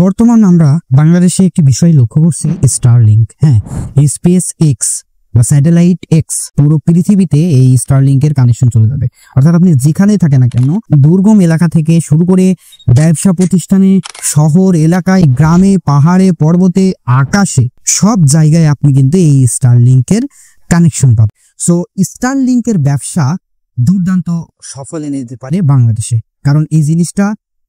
বর্তমান আমরা বাংলাদেশে একটি বিষয় লক্ষ্য করছি, স্টারলিংক। হ্যাঁ, এই স্পেস এক্স বা স্যাটেলাইট এক্স পুরো পৃথিবীতে এই স্টারলিংকের কানেকশন চলে যাবে। অর্থাৎ আপনি যেখানেই থাকেন না কেন, দুর্গম এলাকা থেকে শুরু করে ব্যবসা প্রতিষ্ঠানে, শহর এলাকায়, গ্রামে, পাহাড়ে, পর্বতে, আকাশে, সব জায়গায় আপনি কিন্তু এই স্টারলিংকের কানেকশন পাবেন। সো স্টারলিংকের ব্যবসা দুর্দান্ত সফল এনে দিতে পারে বাংলাদেশে, কারণ এই জিনিসটা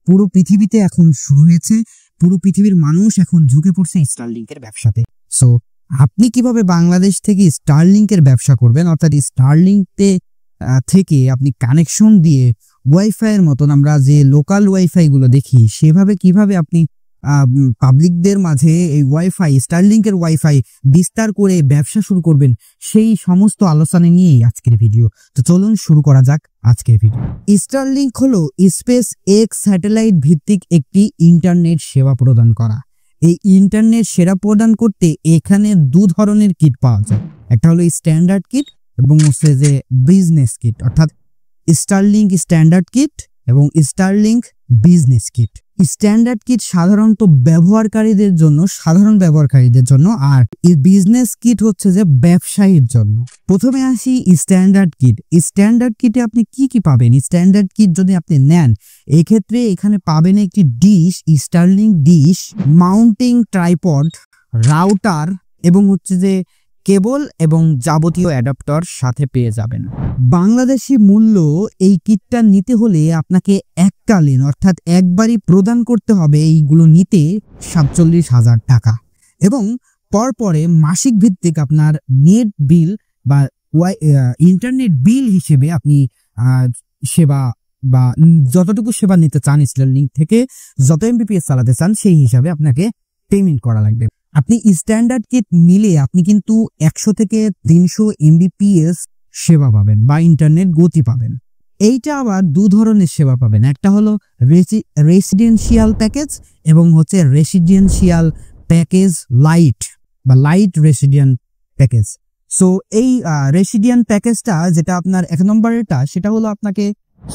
পুরো পৃথিবীতে এখন শুরু হয়েছে। পুরো পৃথিবীর মানুষ এখন ঝুঁকে পড়ছে স্টারলিংকের ব্যবসাতে। সো আপনি কিভাবে বাংলাদেশ থেকে স্টারলিংকের ব্যবসা করবেন, অর্থাৎ স্টারলিংকে থেকে আপনি কানেকশন দিয়ে ওয়াইফাই এর মতন আমরা যে লোকাল ওয়াইফাই গুলো দেখি, সেভাবে কিভাবে আপনি পাবলিকদের মাঝে এই ওয়াইফাই, স্টারলিংকের ওয়াইফাই বিস্তার করে ব্যবসা শুরু করবেন, সেই সমস্ত আলোচনা নিয়েই আজকের ভিডিও। তো চলুন শুরু করা যাক আজকের ভিডিও। স্টারলিংক হলো স্পেস এক্স স্যাটেলাইট ভিত্তিক একটি ইন্টারনেট সেবা প্রদান করা। এই ইন্টারনেট সেবা প্রদান করতে এখানে দু ধরনের কিট পাওয়া যায়। একটা হলো স্ট্যান্ডার্ড কিট এবং হচ্ছে যে বিজনেস কিট, অর্থাৎ স্টারলিংক স্ট্যান্ডার্ড কিট এবং Starlink business kit. Standard kit সাধারণ ব্যবহারকারীদের জন্য, আর বিজনেস কিট হচ্ছে যে ব্যবসায়ীর জন্য। প্রথমে আসি স্ট্যান্ডার্ড কিট। স্ট্যান্ডার্ড কিটে আপনি কি কি পাবেন? স্ট্যান্ডার্ড কিট যদি আপনি নেন, এক্ষেত্রে এখানে পাবেন একটি dish, Starlink dish, mounting tripod, router এবং হচ্ছে যে কেবল এবং যাবতীয় অ্যাডাপ্টার সাথে পেয়ে যাবেন। বাংলাদেশি মূল্য এই কিটটা নিতে হলে আপনাকে এককালীন অর্থাৎ একবারই প্রদান করতে হবে এইগুলো নিতে 47,000 টাকা, এবং পরপরে মাসিক ভিত্তিক আপনার নেট বিল বা ইন্টারনেট বিল হিসেবে আপনি সেবা বা যতটুকু সেবা নিতে চান স্টারলিংক থেকে, যত এমবিপিএস চালাতে চান, সেই হিসাবে আপনাকে পেমেন্ট করা লাগবে। আপনি স্ট্যান্ডার্ড কিট নিলে আপনি কিন্তু 100 থেকে 300 এমবিপিএস সেবা পাবেন বা ইন্টারনেট গতি পাবেন। এইটা আবার দু ধরনের সেবা পাবেন, একটা হলো রেসিডেন্সিয়াল প্যাকেজ এবং হচ্ছে রেসিডেন্সিয়াল প্যাকেজ লাইট বা লাইট রেসিডেন্ট প্যাকেজ। সো এই রেসিডেন্ট প্যাকেজটা যেটা আপনার 1 নম্বরেরটা, সেটা হলো আপনাকে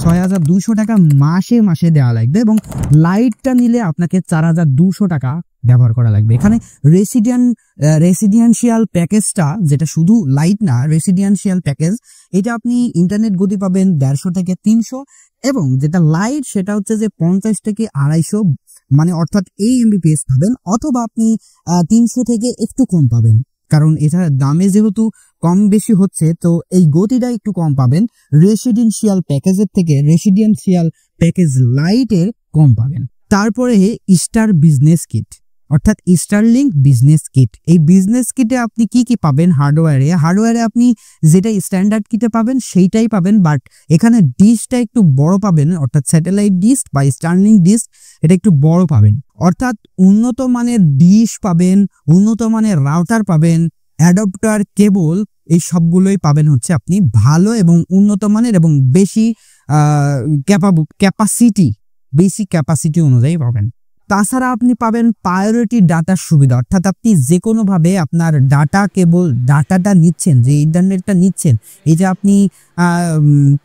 6,200 টাকা মাসে মাসে দেওয়া লাগবে, এবং লাইটটা নিলে আপনাকে 4,200 টাকা ব্যবহার করা লাগবে। এখানে রেসিডেন্সিয়াল প্যাকেজটা, যেটা শুধু লাইট না, রেসিডেন্সিয়াল প্যাকেজ, এটা আপনি ইন্টারনেট গতি পাবেন 150 থেকে 300, এবং যেটা লাইট সেটা হচ্ছে যে 50 থেকে 250, মানে অর্থাৎ এই এমবিপিএস পাবেন, অথবা আপনি 300 থেকে একটু কম পাবেন, কারণ এটা দামে যেহেতু কম বেশি হচ্ছে, তো এই গতিটা একটু কম পাবেন। রেসিডেন্সিয়াল প্যাকেজের থেকে রেসিডেন্সিয়াল প্যাকেজ লাইটের কম পাবেন। তারপরে স্টার বিজনেস কিট, অর্থাৎ স্টারলিংক বিজনেস কিট। এই বিজনেস কিটে আপনি কি কি পাবেন? হার্ডওয়্যারে আপনি যেটা স্ট্যান্ডার্ড কিটে পাবেন সেইটাই পাবেন, বাট এখানে ডিশটা একটু বড় পাবেন, অর্থাৎ স্যাটেলাইট ডিশ বা স্টারলিংক ডিশ, এটা একটু বড় পাবেন। অর্থাৎ উন্নত মানের ডিশ পাবেন, উন্নত মানের রাউটার পাবেন, অ্যাডাপ্টার, কেবল, এই সবগুলোই পাবেন হচ্ছে আপনি ভালো এবং উন্নত মানের এবং বেশি ক্যাপাসিটি অনুযায়ী পাবেন। তাছাড়া আপনি পাবেন প্রায়োরিটি ডাটার সুবিধা, অর্থাৎ আপনি যে কোনোভাবে আপনার ডাটাটা নিচ্ছেন, যে ইন্টারনেটটা নিচ্ছেন, এটা আপনি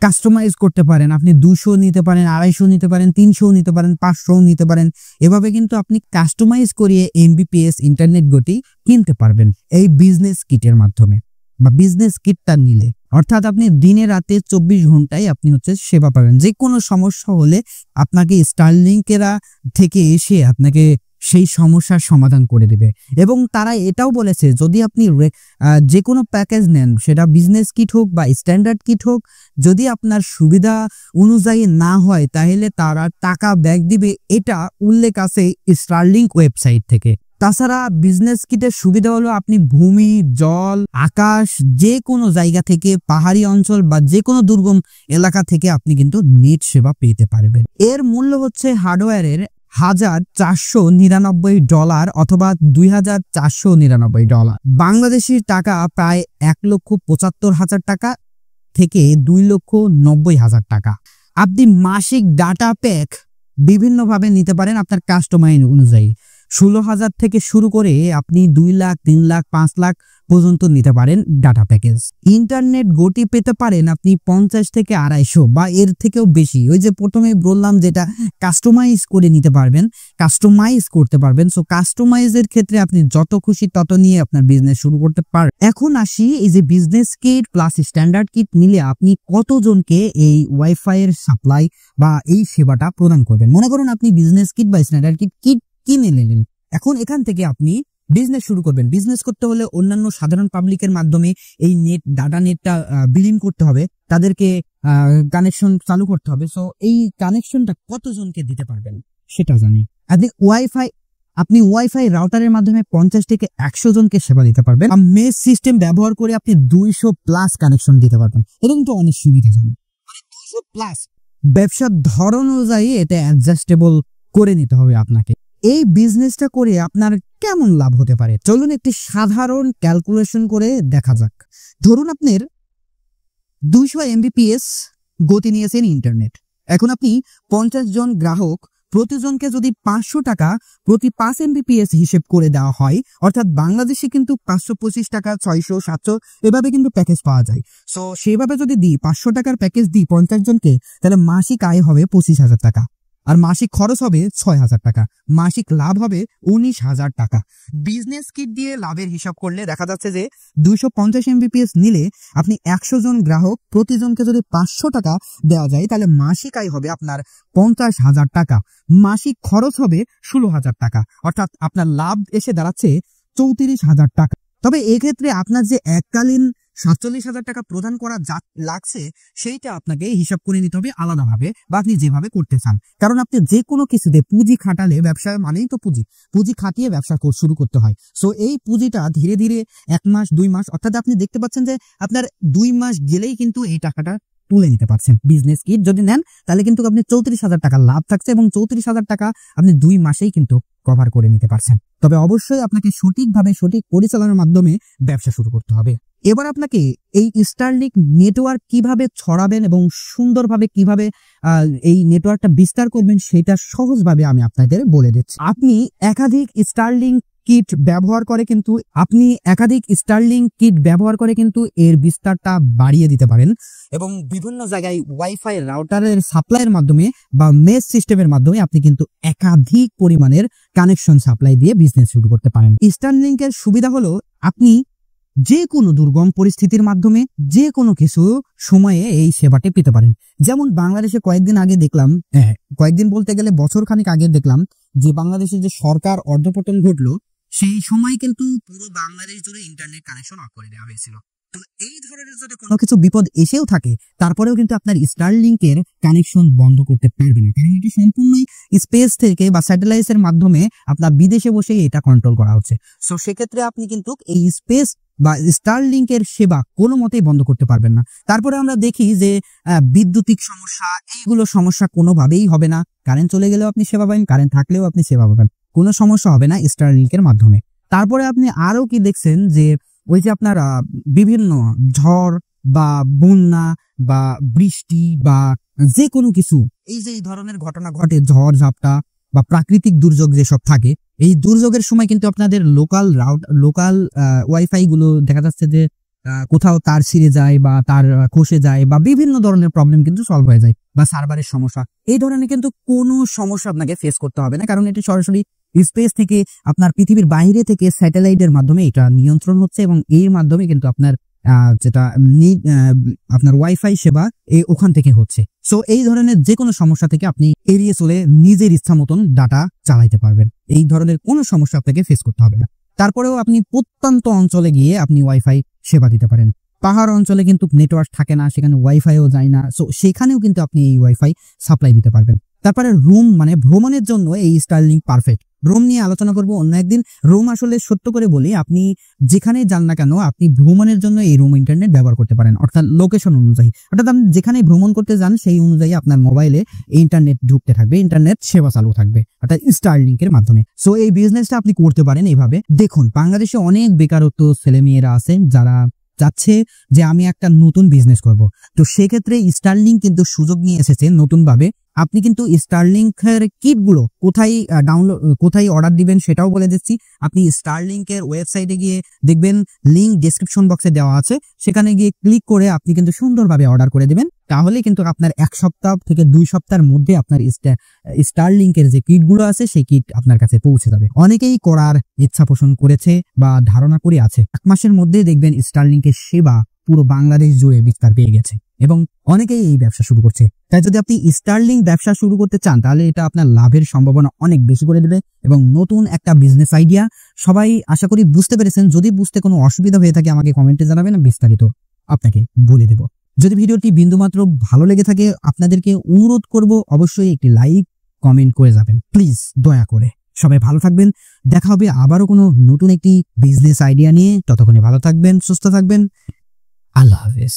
কাস্টমাইজ করতে পারেন। আপনি 200 নিতে পারেন, 250 নিতে পারেন, 300 নিতে পারেন, 500 নিতে পারেন। এভাবে কিন্তু আপনি কাস্টমাইজ করিয়ে এমবিপিএস ইন্টারনেট গতি কিনতে পারবেন এই বিজনেস কিটের মাধ্যমে বা বিজনেস কিটটা নিলে। অর্থাৎ আপনি দিনে রাতে 24 ঘন্টায় আপনি হচ্ছে সেবা পাবেন। যে কোনো সমস্যা হলে আপনাকে স্টারলিংকেরা থেকে এসে আপনাকে সেই সমস্যার সমাধান করে দেবে। এবং তারা এটাও বলেছে, যদি আপনি যে কোনো প্যাকেজ নেন, সেটা বিজনেস কিট হোক বা স্ট্যান্ডার্ড কিট হোক, যদি আপনার সুবিধা অনুযায়ী না হয়, তাহলে তারা টাকা ব্যাক দিবে। এটা উল্লেখ আছে স্টারলিংক ওয়েবসাইট থেকে। তাছাড়া বিজনেস কিটের সুবিধা হলো আপনি ভূমি, জল, আকাশ, যে কোনো জায়গা থেকে, পাহাড়ি অঞ্চল বা যে কোনো দুর্গম এলাকা থেকে আপনি কিন্তু নেট সেবা পেতে পারবেন। এর মূল্য হচ্ছে হার্ডওয়্যারের $1,499 অথবা $2,499, বাংলাদেশি টাকা প্রায় 1,75,000 টাকা থেকে 2,90,000 টাকা। আপনি মাসিক ডাটা প্যাক বিভিন্নভাবে নিতে পারেন আপনার কাস্টমাইজ অনুযায়ী। 16,000 থেকে শুরু করে আপনি 2 লাখ 3 লাখ 5 লাখ পর্যন্ত নিতে পারেন ডাটা প্যাকেজ। ইন্টারনেট গতি পেতে পারেন আপনি 50 থেকে 250 বা এর থেকেও বেশি। ওই যে প্রথমে বললাম যেটা কাস্টমাইজ করে নিতে পারবেন, কাস্টমাইজ করতে পারবেন। সো কাস্টমাইজের ক্ষেত্রে আপনি যত খুশি তত নিয়ে আপনার বিজনেস শুরু করতে পারেন। এখন আসি এই যে business kit plus standard kit নিলে আপনি কতজনকে এই ওয়াইফাই এর সাপ্লাই বা এই সেবাটা প্রদান করবেন। মনে করুন আপনি বিজনেস কিট বা স্ট্যান্ডার্ড কিট কিনে নিলেন, এখন এখান থেকে আপনি বিজনেস শুরু করবেন। বিজনেস করতে হলে অন্যান্য সাধারণ পাবলিকের মাধ্যমে এই ডাটা নেটটা বিলিং করতে হবে, তাদেরকে কানেকশন চালু করতে হবে। সো এই কানেকশনটা কতজনকে দিতে পারবেন সেটা জানি। আপনি ওয়াইফাই রাউটারের মাধ্যমে 50 থেকে 100 জনকে সেবা দিতে পারবেন। মেশ সিস্টেম ব্যবহার করে আপনি 200 প্লাস কানেকশন দিতে পারবেন। এটা কিন্তু অনেক সুবিধাজনক। 200 প্লাস ব্যবসার ধরন অনুযায়ী এটা অ্যাডজাস্টেবল করে নিতে হবে আপনাকে। এই বিজনেসটা করে আপনার কেমন লাভ হতে পারে চলুন একটি সাধারণ ক্যালকুলেশন করে দেখা যাক। ধরুন আপনার 200 Mbps গতি নিয়েছেন ইন্টারনেট। এখন আপনি 50 জন গ্রাহক, প্রতিজনকে যদি 500 টাকা প্রতি 5 Mbps হিসেব করে দেওয়া হয়, অর্থাৎ বাংলাদেশে কিন্তু 525 টাকা, 600, 700 এভাবে কিন্তু প্যাকেজ পাওয়া যায়। সো সেভাবে যদি দিই 500 টাকার প্যাকেজ দিই 50 জনকে, তাহলে মাসিক আয় হবে 25,000 টাকা, আর মাসিক খরচ হবে 6,000 টাকা, মাসিক লাভ হবে 19,000 টাকা। বিজনেস কিট দিয়ে লাভের হিসাব করলে দেখা যাচ্ছে যে 250 Mbps নিলে আপনি 100 জন গ্রাহক, প্রতিজনকে যদি 500 টাকা দেওয়া যায়, তাহলে মাসিক আয় হবে আপনার 50,000 টাকা, মাসিক খরচ হবে 16,000 টাকা, অর্থাৎ আপনার লাভ এসে দাঁড়াচ্ছে 34,000 টাকা। তবে এক্ষেত্রে আপনার যে এককালীন 47,000 টাকা প্রদান করা লাগছে সেইটা আপনাকে হিসাব করে নিতে হবে আলাদাভাবে, বা আপনি যেভাবে করতে চান। কারণ আপনি যে কোনো কিছুতে পুঁজি খাটালে, ব্যবসা মানেই তো পুঁজি খাটিয়ে ব্যবসা শুরু করতে হয়। সো এই পুঁজিটা ধীরে ধীরে 1 মাস 2 মাস, অর্থাৎ আপনি দেখতে পাচ্ছেন যে আপনার 2 মাস গেলেই কিন্তু এই টাকাটা তুলে নিতে পারছেন। বিজনেস কিট যদি নেন তাহলে কিন্তু আপনি 34,000 টাকা লাভ থাকছে, এবং 34,000 টাকা আপনি 2 মাসেই কিন্তু কভার করে নিতে পারছেন। তবে অবশ্যই আপনাকে সঠিকভাবে, সঠিক পরিচালনার মাধ্যমে ব্যবসা শুরু করতে হবে। এবার আপনাকে এই স্টারলিংক নেটওয়ার্ক কিভাবে ছড়াবেন এবং সুন্দরভাবে কিভাবে এই নেটওয়ার্কটা বিস্তার করবেন সেটা সহজভাবে আমি আপনাদের বলে দিচ্ছি। আপনি একাধিক স্টারলিংক কিট ব্যবহার করে কিন্তু এর বিস্তারটা বাড়িয়ে দিতে পারেন, এবং বিভিন্ন জায়গায় ওয়াইফাই রাউটারের সাপ্লাইয়ের মাধ্যমে বা মেশ সিস্টেমের মাধ্যমে আপনি কিন্তু একাধিক পরিমাণের কানেকশন সাপ্লাই দিয়ে বিজনেস শুরু করতে পারেন। স্টারলিংকের সুবিধা হলো আপনি যে কোনো দুর্গম পরিস্থিতির মাধ্যমে যে কোনো কিছু সময়ে এই সেবাটি পেতে পারেন। যেমন বাংলাদেশে কয়েকদিন বলতে গেলে বছর খানিক আগে দেখলাম যে বাংলাদেশের যে সরকার অর্ধপতন ঘটলো, সেই সময় কিন্তু পুরো বাংলাদেশ জুড়ে ইন্টারনেট কানেকশন অফ করে দেওয়া হয়েছিল। তো এই ধরনের যদি কোনো কিছু বিপদ এসেও থাকে, তারপরেও কিন্তু আপনার স্টারলিংকের কানেকশন বন্ধ করতে পারবে না, কারণ এটি সম্পূর্ণই স্পেস থেকে বা স্যাটেলাইটের মাধ্যমে আপনার বিদেশে বসে এটা কন্ট্রোল করা হচ্ছে। সো সেক্ষেত্রে আপনি কিন্তু এই স্পেস বা স্টারলিংকের সেবা কোনো মতেই বন্ধ করতে পারবেন না। তারপরে আমরা দেখি যে বিদ্যুতিক সমস্যা, এইগুলো সমস্যা কোনোভাবেই হবে না। কারেন্ট চলে গেলেও আপনি সেবা পাবেন, কারেন্ট থাকলেও আপনি সেবা পাবেন, কোনো সমস্যা হবে না স্টারলিংকের মাধ্যমে। তারপরে আপনি আরো কি দেখছেন যে ওই যে আপনার বিভিন্ন ঝড় বা বন্যা বা বৃষ্টি বা যে কোনো কিছু, এই যে এই ধরনের ঘটনা ঘটে, ঝড় ঝাপটা বা প্রাকৃতিক দুর্যোগ যেসব থাকে, এই দুর্যোগের সময় কিন্তু আপনাদের লোকাল ওয়াইফাই গুলো দেখা যাচ্ছে যে কোথাও তার ছিঁড়ে যায় বা তার খসে যায় বা বিভিন্ন ধরনের প্রবলেম কিন্তু সলভ হয়ে যায়, বা সার্ভারের সমস্যা, এই ধরনের কিন্তু কোনো সমস্যা আপনাকে ফেস করতে হবে না, কারণ এটি সরাসরি স্পেস থেকে আপনার পৃথিবীর বাইরে থেকে স্যাটেলাইটের মাধ্যমে এটা নিয়ন্ত্রণ হচ্ছে, এবং এর মাধ্যমে কিন্তু আপনার যেটা আপনার ওয়াইফাই সেবা ওখান থেকে হচ্ছে। সো এই ধরনের যে কোনো সমস্যা থেকে আপনি এড়িয়ে চলে নিজের ইচ্ছা মতন ডাটা চালাইতে পারবেন। এই ধরনের কোনো সমস্যা আপনাকে ফেস করতে হবে না। তারপরেও আপনি প্রত্যন্ত অঞ্চলে গিয়ে আপনি ওয়াইফাই সেবা দিতে পারেন। পাহাড় অঞ্চলে কিন্তু নেটওয়ার্ক থাকে না, সেখানে ওয়াইফাইও যায় না, সো সেখানেও কিন্তু আপনি এই ওয়াইফাই সাপ্লাই দিতে পারবেন। তারপরে রুম মানে ভ্রমণের জন্য এই স্টারলিংক পারফেক্ট। রুম নিয়ে আলোচনা করব অন্য একদিন। রুম আসলে সত্য করে বলি, আপনি যেখানে যান না কেন আপনি ভ্রমণের জন্য এই রুম ইন্টারনেট ব্যবহার করতে পারেন, অর্থাৎ লোকেশন অনুযায়ী, অর্থাৎ আপনি যেখানে ভ্রমণ করতে যান সেই অনুযায়ী আপনার মোবাইলে ইন্টারনেট ঢুকতে থাকবে, ইন্টারনেট সেবা চালু থাকবে, অর্থাৎ স্টারলিংকের মাধ্যমে। সো এই বিজনেসটা আপনি করতে পারেন এইভাবে। দেখুন, বাংলাদেশে অনেক বেকারত্ব ছেলেমেয়েরা আছেন যারা চাচ্ছে যে আমি একটা নতুন বিজনেস করব, তো সেক্ষেত্রে স্টারলিংক কিন্তু সুযোগ নিয়ে এসেছে নতুন ভাবে আপনি কিন্তু স্টারলিংকের কিটগুলো কোথায় অর্ডার দিবেন সেটাও বলে দিচ্ছি। আপনি স্টারলিংকের ওয়েবসাইটে গিয়ে দেখবেন, লিংক ডেসক্রিপশন বক্সে দেওয়া আছে, সেখানে গিয়ে ক্লিক করে আপনি কিন্তু সুন্দরভাবে অর্ডার করে দিবেন। তাহলে কিন্তু আপনার 1 সপ্তাহ থেকে 2 সপ্তাহের মধ্যে আপনার স্টারলিংকের যে কিটগুলো আছে সেই কিট আপনার কাছে পৌঁছে যাবে। অনেকেই করার ইচ্ছা পোষণ করেছে বা ধারণা করে আছে, 1 মাসের মধ্যে দেখবেন স্টারলিংকের সেবা পুরো বাংলাদেশ জুড়ে বিস্তার পেয়ে গেছে এবং অনেকেই এই ব্যবসা শুরু করছে। তাই যদি আপনি স্টারলিংক ব্যবসা শুরু করতে চান তাহলে এটা আপনার লাভের সম্ভাবনা অনেক বেশি করে দেবে এবং নতুন একটা বিজনেস আইডিয়া। সবাই আশা করি বুঝতে পেরেছেন। যদি বুঝতে কোনো অসুবিধা হয়ে থাকে আমাকে কমেন্টে জানাবেন, বিস্তারিত আপনাকে বলে দেব। যদি ভিডিওটি বিন্দুমাত্র ভালো লেগে থাকে আপনাদেরকে অনুরোধ করব অবশ্যই একটি লাইক কমেন্ট করে যাবেন প্লিজ, দয়া করে। সবাই ভালো থাকবেন, দেখা হবে আবারও কোনো নতুন একটি বিজনেস আইডিয়া নিয়ে। ততক্ষণে ভালো থাকবেন, সুস্থ থাকবেন, আল্লাহ হাফেজ।